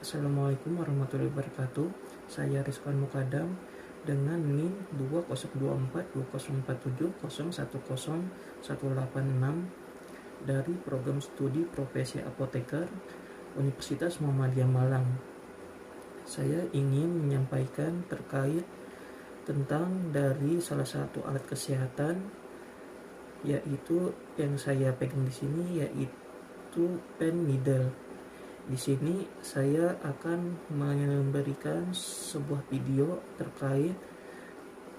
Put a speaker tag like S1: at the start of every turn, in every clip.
S1: Assalamualaikum warahmatullahi wabarakatuh. Saya Rizwan Mukadam dengan NIM 20242470010186 dari program studi profesi apoteker Universitas Muhammadiyah Malang. Saya ingin menyampaikan terkait tentang dari salah satu alat kesehatan, yaitu yang saya pegang di sini, yaitu pen needle. Di sini saya akan memberikan sebuah video terkait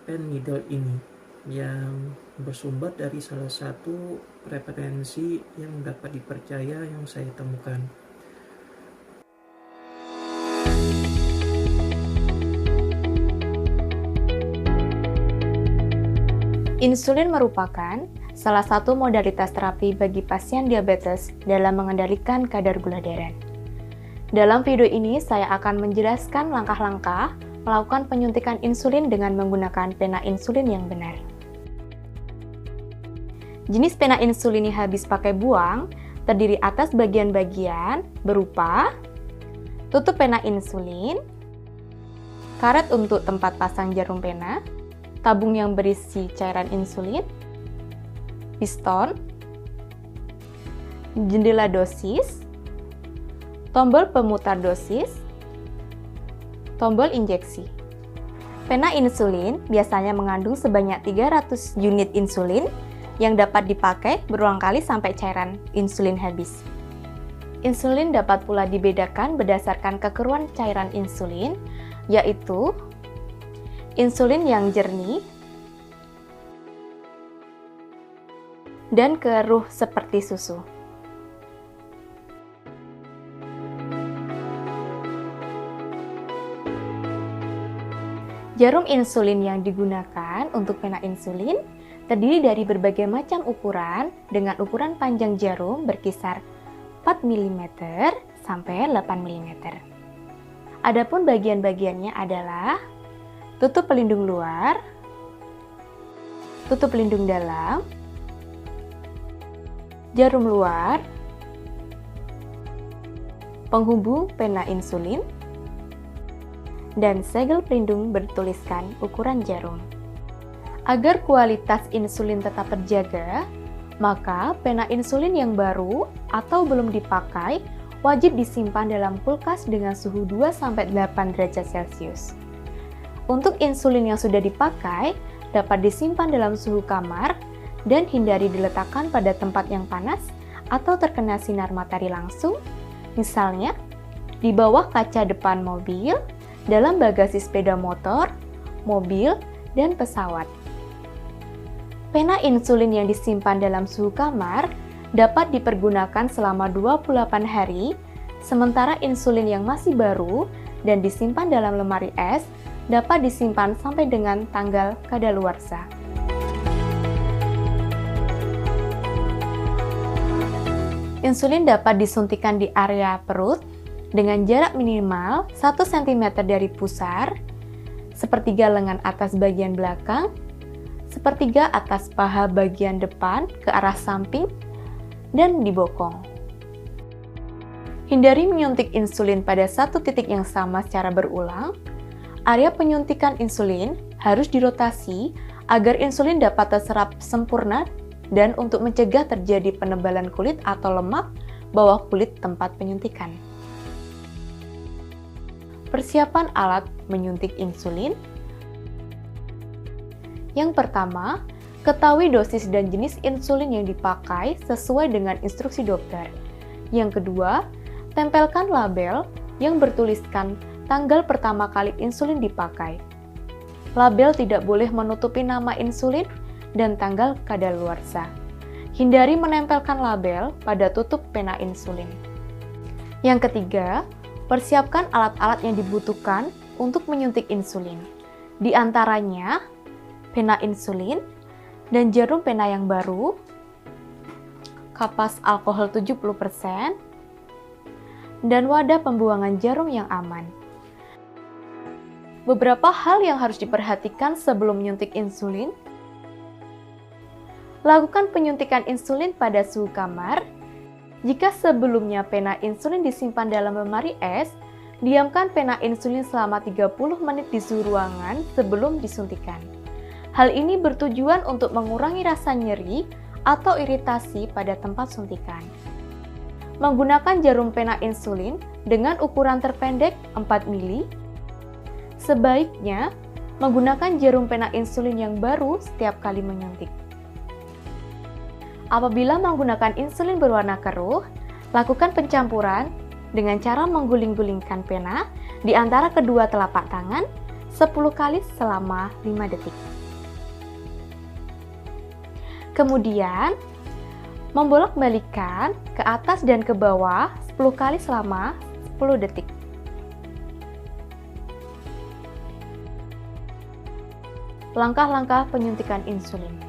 S1: pen needle ini yang bersumber dari salah satu referensi yang dapat dipercaya yang saya temukan.
S2: Insulin merupakan salah satu modalitas terapi bagi pasien diabetes dalam mengendalikan kadar gula darah. Dalam video ini, saya akan menjelaskan langkah-langkah melakukan penyuntikan insulin dengan menggunakan pena insulin yang benar. Jenis pena insulin yang habis pakai buang terdiri atas bagian-bagian berupa tutup pena insulin, karet untuk tempat pasang jarum pena, tabung yang berisi cairan insulin, piston, jendela dosis, tombol pemutar dosis, tombol injeksi. Pena insulin biasanya mengandung sebanyak 300 unit insulin yang dapat dipakai berulang kali sampai cairan insulin habis. Insulin dapat pula dibedakan berdasarkan kekeruan cairan insulin, yaitu insulin yang jernih dan keruh seperti susu. Jarum insulin yang digunakan untuk pena insulin terdiri dari berbagai macam ukuran dengan ukuran panjang jarum berkisar 4 mm sampai 8 mm. Adapun bagian-bagiannya adalah tutup pelindung luar, tutup pelindung dalam, jarum luar, penghubung pena insulin, dan segel pelindung bertuliskan ukuran jarum. Agar kualitas insulin tetap terjaga, maka pena insulin yang baru atau belum dipakai wajib disimpan dalam kulkas dengan suhu 2-8 derajat Celcius. Untuk insulin yang sudah dipakai, dapat disimpan dalam suhu kamar dan hindari diletakkan pada tempat yang panas atau terkena sinar matahari langsung, misalnya di bawah kaca depan mobil, dalam bagasi sepeda motor, mobil, dan pesawat. Pena insulin yang disimpan dalam suhu kamar dapat dipergunakan selama 28 hari, sementara insulin yang masih baru dan disimpan dalam lemari es dapat disimpan sampai dengan tanggal kadaluarsa. Insulin dapat disuntikan di area perut dengan jarak minimal 1 cm dari pusar, sepertiga lengan atas bagian belakang, sepertiga atas paha bagian depan ke arah samping, dan di bokong. Hindari menyuntik insulin pada satu titik yang sama secara berulang. Area penyuntikan insulin harus dirotasi agar insulin dapat terserap sempurna dan untuk mencegah terjadi penebalan kulit atau lemak bawah kulit tempat penyuntikan. Persiapan alat menyuntik insulin. Yang pertama, ketahui dosis dan jenis insulin yang dipakai sesuai dengan instruksi dokter. Yang kedua, tempelkan label yang bertuliskan tanggal pertama kali insulin dipakai. Label tidak boleh menutupi nama insulin dan tanggal kadaluarsa. Hindari menempelkan label pada tutup pena insulin. Yang ketiga, persiapkan alat-alat yang dibutuhkan untuk menyuntik insulin. Di antaranya, pena insulin dan jarum pena yang baru, kapas alkohol 70%, dan wadah pembuangan jarum yang aman. Beberapa hal yang harus diperhatikan sebelum menyuntik insulin. Lakukan penyuntikan insulin pada suhu kamar. Jika sebelumnya pena insulin disimpan dalam lemari es, Diamkan pena insulin selama 30 menit di suhu ruangan sebelum disuntikan. Hal ini bertujuan untuk mengurangi rasa nyeri atau iritasi pada tempat suntikan. Menggunakan jarum pena insulin dengan ukuran terpendek 4 mili. Sebaiknya menggunakan jarum pena insulin yang baru setiap kali menyuntik. Apabila menggunakan insulin berwarna keruh, lakukan pencampuran dengan cara mengguling-gulingkan pena di antara kedua telapak tangan 10 kali selama 5 detik. Kemudian, membolak-balikkan ke atas dan ke bawah 10 kali selama 10 detik. Langkah-langkah penyuntikan insulin.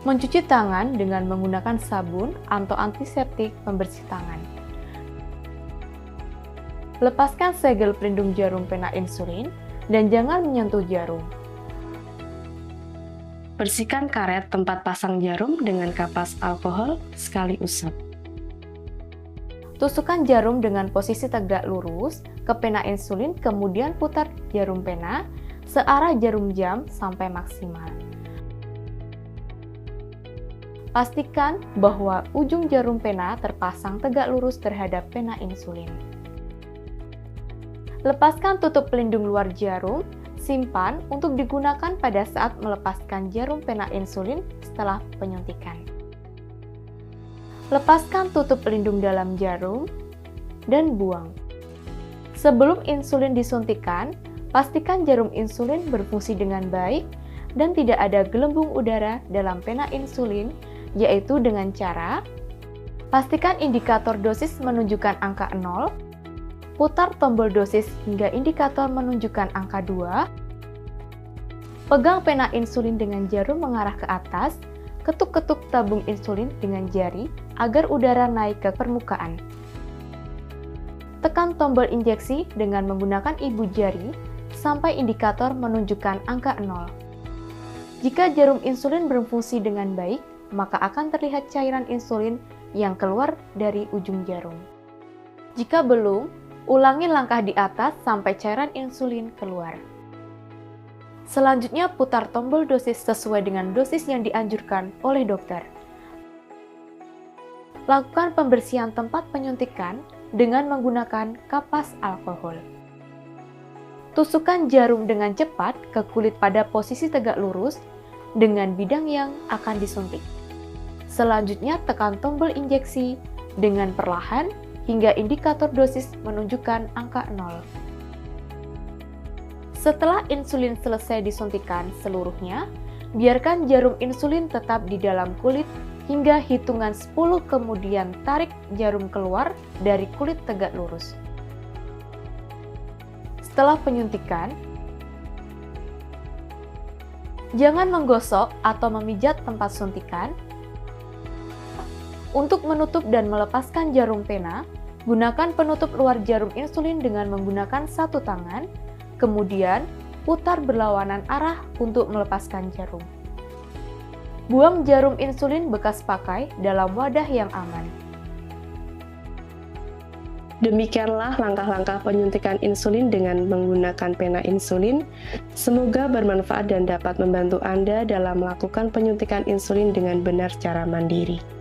S2: Mencuci tangan dengan menggunakan sabun atau antiseptik pembersih tangan. Lepaskan segel pelindung jarum pena insulin dan jangan menyentuh jarum. Bersihkan karet tempat pasang jarum dengan kapas alkohol sekali usap. Tusukkan jarum dengan posisi tegak lurus ke pena insulin, kemudian putar jarum pena searah jarum jam sampai maksimal. Pastikan bahwa ujung jarum pena terpasang tegak lurus terhadap pena insulin. Lepaskan tutup pelindung luar jarum, simpan untuk digunakan pada saat melepaskan jarum pena insulin setelah penyuntikan. Lepaskan tutup pelindung dalam jarum dan buang. Sebelum insulin disuntikan, pastikan jarum insulin berfungsi dengan baik dan tidak ada gelembung udara dalam pena insulin, yaitu dengan cara pastikan indikator dosis menunjukkan angka 0, putar tombol dosis hingga indikator menunjukkan angka 2, pegang pena insulin dengan jarum mengarah ke atas, ketuk-ketuk tabung insulin dengan jari agar udara naik ke permukaan. Tekan tombol injeksi dengan menggunakan ibu jari sampai indikator menunjukkan angka 0. Jika jarum insulin berfungsi dengan baik, maka akan terlihat cairan insulin yang keluar dari ujung jarum. Jika belum, ulangi langkah di atas sampai cairan insulin keluar. Selanjutnya, putar tombol dosis sesuai dengan dosis yang dianjurkan oleh dokter. Lakukan pembersihan tempat penyuntikan dengan menggunakan kapas alkohol. Tusukkan jarum dengan cepat ke kulit pada posisi tegak lurus dengan bidang yang akan disuntik. Selanjutnya, tekan tombol injeksi dengan perlahan hingga indikator dosis menunjukkan angka 0. Setelah insulin selesai disuntikan seluruhnya, biarkan jarum insulin tetap di dalam kulit hingga hitungan 10, kemudian tarik jarum keluar dari kulit tegak lurus. Setelah penyuntikan, jangan menggosok atau memijat tempat suntikan. Untuk menutup dan melepaskan jarum pena, gunakan penutup luar jarum insulin dengan menggunakan satu tangan, kemudian putar berlawanan arah untuk melepaskan jarum. Buang jarum insulin bekas pakai dalam wadah yang aman.
S3: Demikianlah langkah-langkah penyuntikan insulin dengan menggunakan pena insulin. Semoga bermanfaat dan dapat membantu Anda dalam melakukan penyuntikan insulin dengan benar secara mandiri.